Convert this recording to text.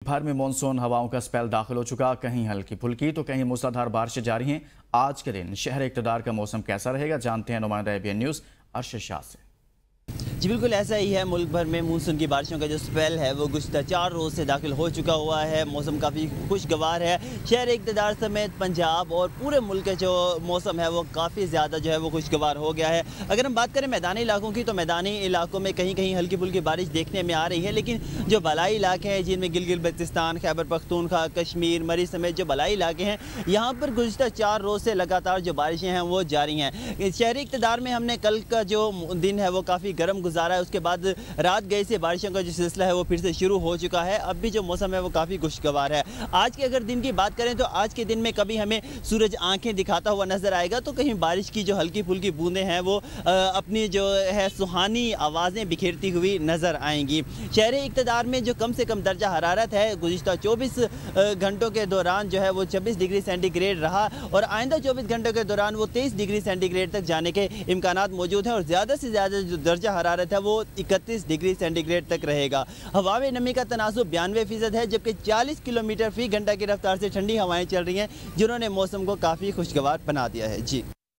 भर में मानसून हवाओं का स्पेल दाखिल हो चुका। कहीं हल्की फुल्की तो कहीं मूसलाधार बारिशें जारी हैं। आज के दिन शहर इक़्तिदार का मौसम कैसा रहेगा, जानते हैं नुमाइंदा ABN न्यूज़ अरशद शाह से। जी बिल्कुल ऐसा ही है। मुल्क भर में मानसून की बारिशों का जो स्पेल है वो गुज़िश्ता 4 रोज़ से दाखिल हो चुका हुआ है। मौसम काफ़ी खुशगवार है। शहर इक़्तिदार समेत पंजाब और पूरे मुल्क का जो मौसम है वो काफ़ी ज़्यादा जो है वो खुशगवार हो गया है। अगर हम बात करें मैदानी इलाकों की, तो मैदानी इलाकों में कहीं कहीं हल्की फुल्की बारिश देखने में आ रही है, लेकिन जो बलाई इलाके हैं जिनमें गिलगित बल्तिस्तान, खैबर पख्तूनख्वा, कश्मीर, मरी समेत जो बलाई इलाके हैं, यहाँ पर गुज़िश्ता 4 रोज़ से लगातार जो बारिशें हैं वो जारी हैं। शहरी इक़्तिदार में हमने कल का जो दिन है वो काफ़ी गर्म गुजारा है। उसके बाद रात गए से बारिशों का जो सिलसिला है वो फिर से शुरू हो चुका है। अब भी जो मौसम है वो काफ़ी खुशगवार है। आज के अगर दिन की बात करें तो आज के दिन में कभी हमें सूरज आंखें दिखाता हुआ नजर आएगा, तो कहीं बारिश की जो हल्की फुल्की बूंदें हैं वो अपनी जो है सुहानी आवाज़ें बिखेरती हुई नजर आएंगी। शहरी इक़्तिदार में जो कम से कम दर्जा हरारत है गुज़िश्ता 24 घंटों के दौरान जो है वो 26 डिग्री सेंटीग्रेड रहा और आइंदा 24 घंटों के दौरान वो 23 डिग्री सेंटीग्रेड तक जाने के इम्कानात मौजूद हैं और ज़्यादा से ज़्यादा जो दर्जा हरारत है वो 31 डिग्री सेंटीग्रेड तक रहेगा। हवा में नमी का तनासुब 92% है, जबकि 40 किलोमीटर फी घंटा की रफ्तार से ठंडी हवाएं चल रही हैं, जिन्होंने मौसम को काफ़ी खुशगवार बना दिया है। जी।